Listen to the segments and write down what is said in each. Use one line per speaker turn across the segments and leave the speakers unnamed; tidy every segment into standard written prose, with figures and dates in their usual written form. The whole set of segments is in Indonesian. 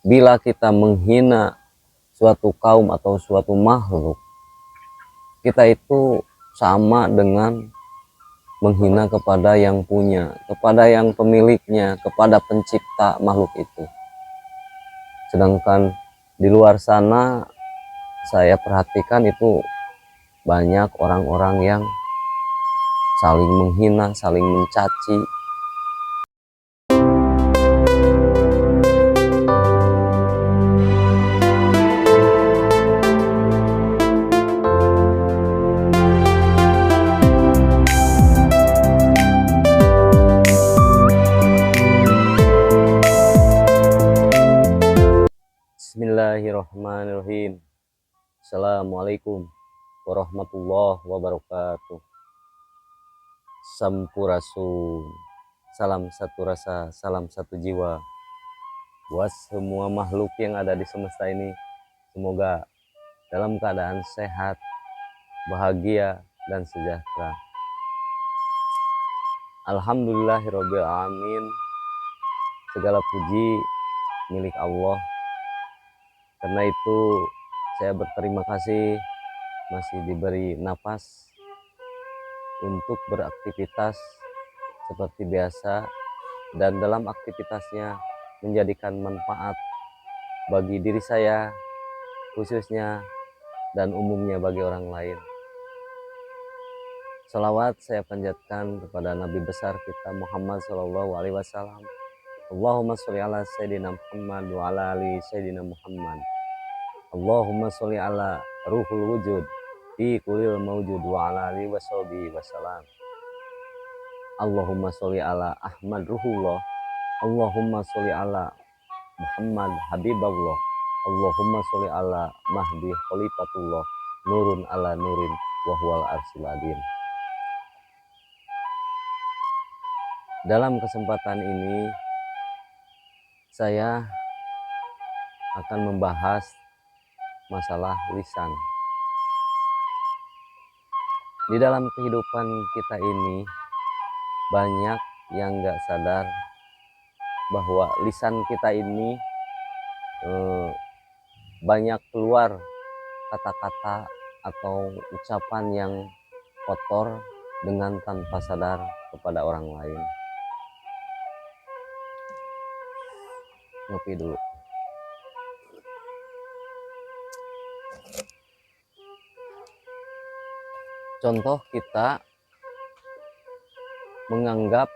bila kita menghina suatu kaum atau suatu makhluk, kita itu sama dengan menghina kepada yang punya, kepada yang pemiliknya, kepada pencipta makhluk itu. Sedangkan di luar sana saya perhatikan itu banyak orang-orang yang saling menghina, saling mencaci. Bismillahirrahmanirrahim. Assalamualaikum warahmatullahi wabarakatuh. Sampurasun. Salam satu rasa, salam satu jiwa. Buat semua makhluk yang ada di semesta ini, semoga dalam keadaan sehat, bahagia, dan sejahtera. Alhamdulillahirabbil alamin. Segala puji milik Allah. Karena itu saya berterima kasih masih diberi napas untuk beraktivitas seperti biasa, dan dalam aktivitasnya menjadikan manfaat bagi diri saya khususnya dan umumnya bagi orang lain. Salawat saya panjatkan kepada Nabi besar kita Muhammad SAW. Allahumma sholli ala Sayyidina Muhammad wa ala ali Sayyidina Muhammad. Allahumma sholli ala ruhul wujud fi kulil mawjud wa ala ali wa sahbihi wasalam. Allahumma sholli ala Ahmad ruhullah. Allahumma sholli ala Muhammad habibullah. Allahumma sholli ala Mahdi khalifatullah. Nurun ala nurin wa huwal arsyil azim. Dalam kesempatan ini saya akan membahas masalah lisan. Di dalam kehidupan kita ini banyak yang gak sadar bahwa lisan kita ini banyak keluar kata-kata atau ucapan yang kotor dengan tanpa sadar kepada orang lain. Ngopi dulu. Contoh, kita menganggap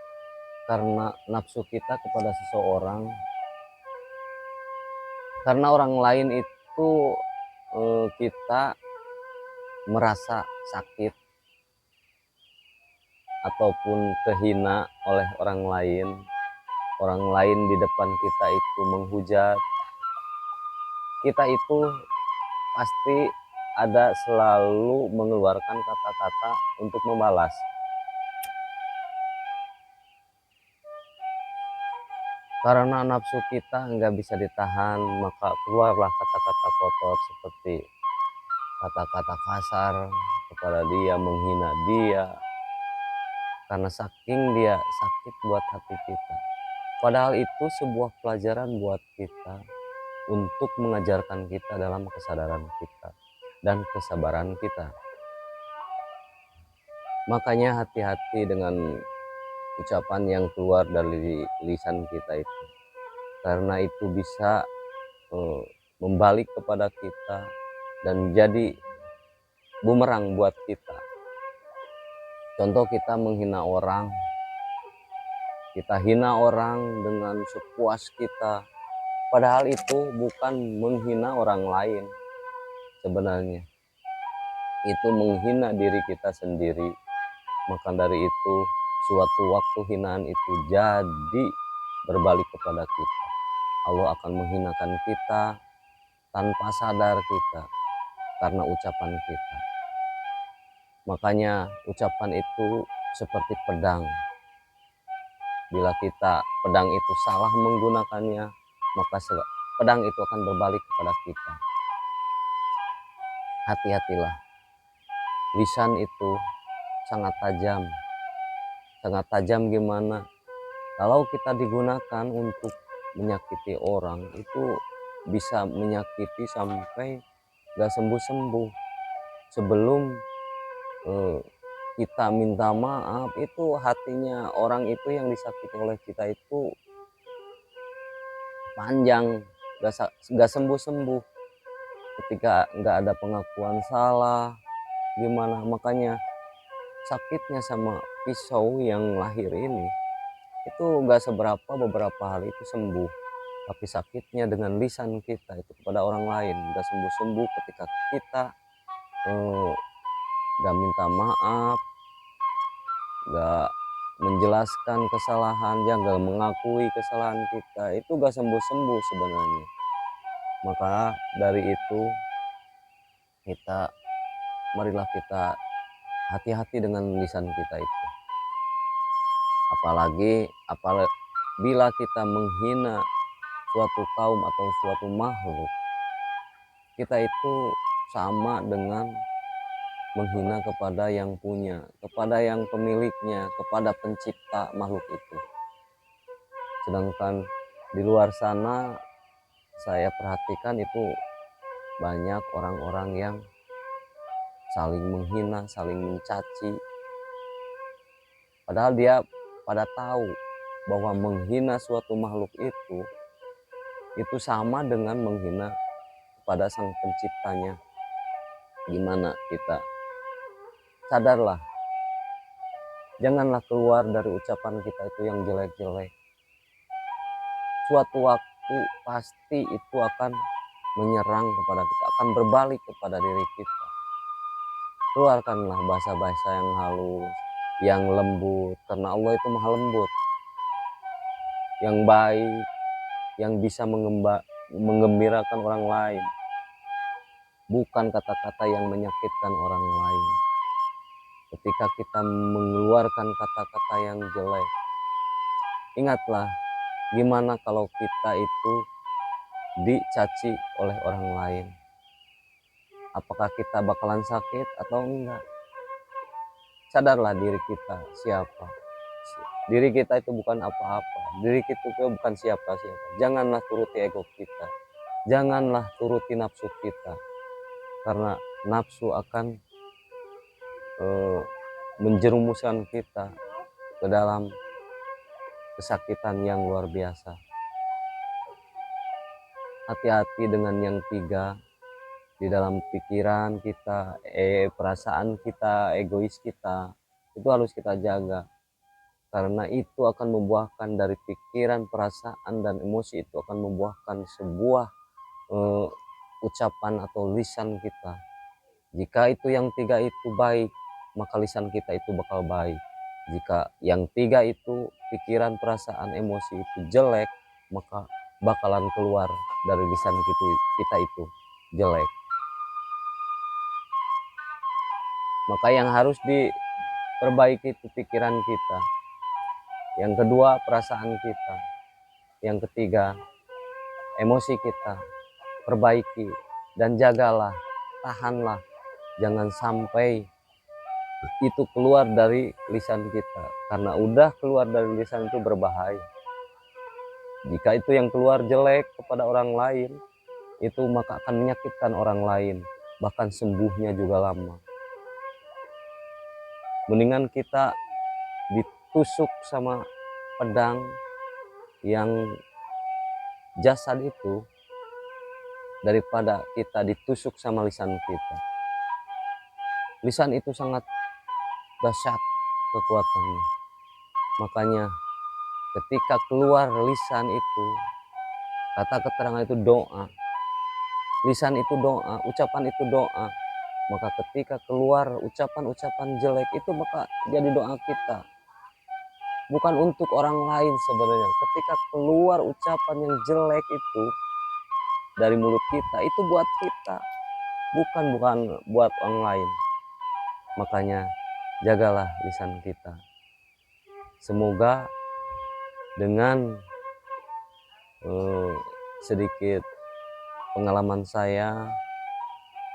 karena nafsu kita kepada seseorang, karena orang lain itu kita merasa sakit ataupun terhina oleh orang lain. Orang lain di depan kita itu menghujat, kita itu pasti ada selalu mengeluarkan kata-kata untuk membalas. Karena nafsu kita nggak bisa ditahan, maka keluarlah kata-kata kotor seperti kata-kata kasar kepada dia, menghina dia, karena saking dia sakit buat hati kita. Padahal itu sebuah pelajaran buat kita untuk mengajarkan kita dalam kesadaran kita dan kesabaran kita. Makanya hati-hati dengan ucapan yang keluar dari lisan kita itu, karena itu bisa membalik kepada kita dan jadi bumerang buat kita. Contoh, kita menghina orang, kita hina orang dengan sepuas kita, padahal itu bukan menghina orang lain. Sebenarnya itu menghina diri kita sendiri. Maka dari itu suatu waktu hinaan itu jadi berbalik kepada kita. Allah akan menghinakan kita tanpa sadar kita karena ucapan kita. Makanya ucapan itu seperti pedang. Bila pedang itu salah menggunakannya, maka pedang itu akan berbalik kepada kita. Hati-hatilah. Lisan itu sangat tajam. Sangat tajam gimana? Kalau kita digunakan untuk menyakiti orang, itu bisa menyakiti sampai gak sembuh-sembuh. Sebelum kita minta maaf, itu hatinya orang itu yang disakiti oleh kita itu panjang, gak sembuh-sembuh. Ketika nggak ada pengakuan salah, gimana, makanya sakitnya sama pisau yang lahir ini itu nggak seberapa, beberapa hari itu sembuh, tapi sakitnya dengan lisan kita itu kepada orang lain nggak sembuh-sembuh. Ketika kita nggak minta maaf, nggak menjelaskan kesalahan, nggak mengakui kesalahan kita, itu nggak sembuh-sembuh sebenarnya. Maka dari itu marilah kita hati-hati dengan lisan kita itu. Apabila kita menghina suatu kaum atau suatu makhluk, kita itu sama dengan menghina kepada yang punya, kepada yang pemiliknya, kepada pencipta makhluk itu. Sedangkan di luar sana saya perhatikan itu banyak orang-orang yang saling menghina, saling mencaci, padahal dia pada tahu bahwa menghina suatu makhluk itu sama dengan menghina kepada sang penciptanya. Gimana kita? Sadarlah, janganlah keluar dari ucapan kita itu yang jelek-jelek. Suatu waktu pasti itu akan menyerang kepada kita, akan berbalik kepada diri kita. Keluarkanlah bahasa-bahasa yang halus, yang lembut, karena Allah itu maha lembut, yang baik, yang bisa menggembirakan orang lain, bukan kata-kata yang menyakitkan orang lain. Ketika kita mengeluarkan kata-kata yang jelek, ingatlah gimana kalau kita itu dicaci oleh orang lain. Apakah kita bakalan sakit atau enggak? Sadarlah diri kita siapa. Diri kita itu bukan apa-apa. Diri kita itu bukan siapa-siapa. Janganlah turuti ego kita. Janganlah turuti nafsu kita. Karena nafsu akan menjerumuskan kita ke dalam kesakitan yang luar biasa. Hati-hati dengan yang tiga di dalam pikiran kita, perasaan kita, egois kita, itu harus kita jaga, karena itu akan membuahkan dari pikiran, perasaan, dan emosi itu akan membuahkan sebuah ucapan atau lisan kita. Jika itu yang tiga itu baik, maka lisan kita itu bakal baik. Jika yang tiga itu pikiran, perasaan, emosi itu jelek, maka bakalan keluar dari lisan kita itu jelek. Maka yang harus diperbaiki itu pikiran kita, yang kedua perasaan kita, yang ketiga emosi kita. Perbaiki dan jagalah, tahanlah, jangan sampai itu keluar dari lisan kita, karena udah keluar dari lisan itu berbahaya. Jika itu yang keluar jelek kepada orang lain, itu maka akan menyakitkan orang lain, bahkan sembuhnya juga lama. Mendingan kita ditusuk sama pedang yang jasad itu daripada kita ditusuk sama lisan kita. Lisan itu sangat dahsyat kekuatannya. Makanya ketika keluar lisan itu, kata keterangan itu doa, lisan itu doa, ucapan itu doa. Maka ketika keluar ucapan-ucapan jelek itu maka jadi doa kita, bukan untuk orang lain sebenarnya. Ketika keluar ucapan yang jelek itu dari mulut kita, itu buat kita, bukan buat orang lain. Makanya jagalah lisan kita. Semoga dengan sedikit pengalaman saya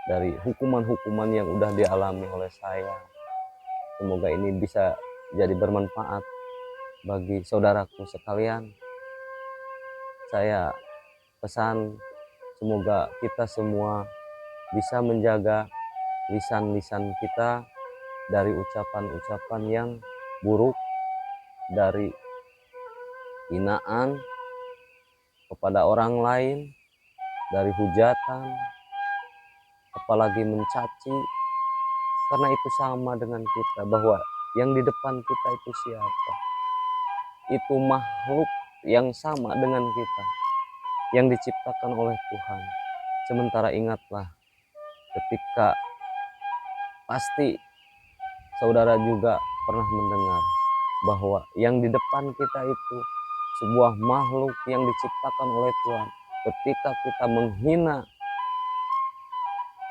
dari hukuman-hukuman yang udah dialami oleh saya, semoga ini bisa jadi bermanfaat bagi saudaraku sekalian. Saya pesan Semoga kita semua bisa menjaga lisan-lisan kita dari ucapan-ucapan yang buruk, dari hinaan kepada orang lain, dari hujatan, apalagi mencaci, karena itu sama dengan kita, bahwa yang di depan kita itu siapa? Itu makhluk yang sama dengan kita, yang diciptakan oleh Tuhan. Sementara ingatlah, ketika pasti saudara juga pernah mendengar bahwa yang di depan kita itu sebuah makhluk yang diciptakan oleh Tuhan. Ketika kita menghina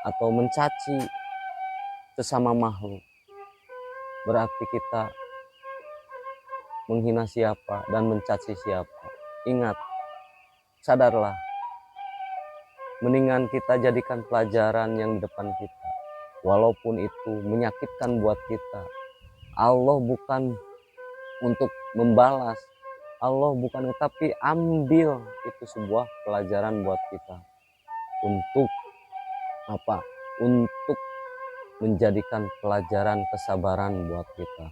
atau mencaci sesama makhluk, berarti kita menghina siapa dan mencaci siapa. Ingat, sadarlah, mendingan kita jadikan pelajaran yang di depan kita, walaupun itu menyakitkan buat kita. Allah bukan untuk membalas, Allah bukan, tapi ambil itu sebuah pelajaran buat kita, untuk apa? Untuk menjadikan pelajaran kesabaran buat kita.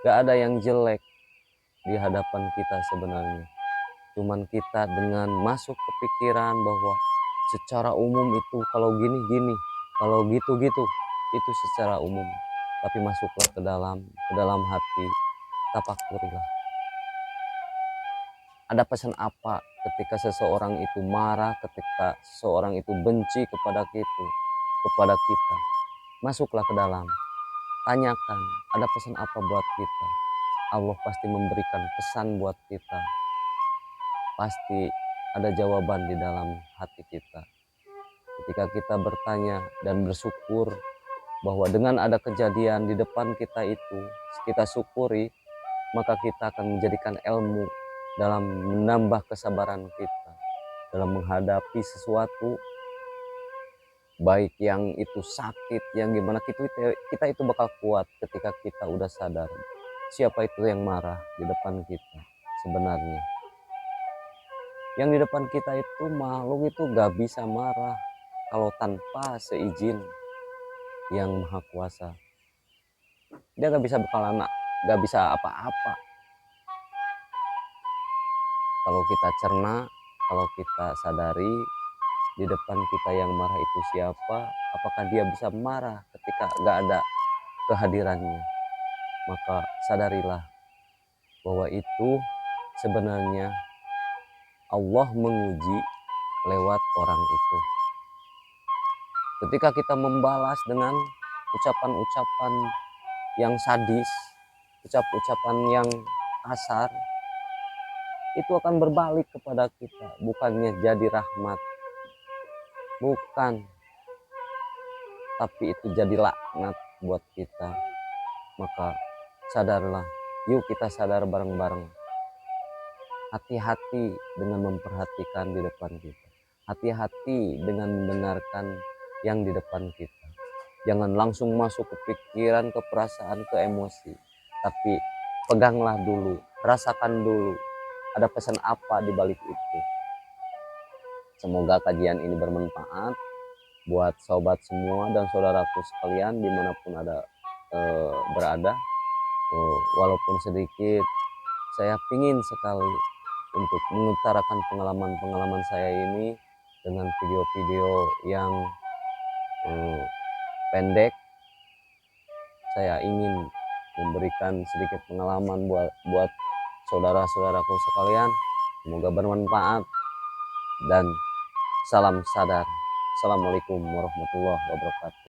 Gak ada yang jelek di hadapan kita sebenarnya. Cuman kita dengan masuk ke pikiran bahwa secara umum itu kalau gini-gini, kalau gitu-gitu, itu secara umum. Tapi masuklah ke dalam hati, tafakurilah. Ada pesan apa ketika seseorang itu marah, ketika seseorang itu benci kepada kita. Masuklah ke dalam, tanyakan, ada pesan apa buat kita. Allah pasti memberikan pesan buat kita. Pasti ada jawaban di dalam hati kita. Ketika kita bertanya dan bersyukur bahwa dengan ada kejadian di depan kita itu, kita syukuri, maka kita akan menjadikan ilmu dalam menambah kesabaran kita dalam menghadapi sesuatu, baik yang itu sakit, yang gimana, kita itu bakal kuat ketika kita udah sadar siapa itu yang marah di depan kita. Sebenarnya yang di depan kita itu makhluk itu gak bisa marah kalau tanpa seizin yang maha kuasa. Dia gak bisa gak bisa apa-apa. Kalau kita cerna, kalau kita sadari di depan kita yang marah itu siapa, apakah dia bisa marah ketika gak ada kehadirannya, maka sadarilah bahwa itu sebenarnya Allah menguji lewat orang itu. Ketika kita membalas dengan ucapan-ucapan yang sadis, ucapan yang kasar, itu akan berbalik kepada kita, bukannya jadi rahmat, bukan, tapi itu jadi laknat buat kita. Maka sadarlah, yuk kita sadar bareng-bareng. Hati-hati dengan memperhatikan di depan kita, hati-hati dengan mendengarkan yang di depan kita. Jangan langsung masuk ke pikiran, ke perasaan, ke emosi, tapi peganglah dulu, rasakan dulu ada pesan apa di balik itu. Semoga kajian ini bermanfaat buat sobat semua dan saudaraku sekalian dimanapun berada. Walaupun sedikit, saya pingin sekali untuk mengutarakan pengalaman-pengalaman saya ini dengan video-video yang pendek. Saya ingin memberikan sedikit pengalaman buat saudara-saudaraku sekalian. Semoga bermanfaat dan salam sadar. Assalamualaikum warahmatullahi wabarakatuh.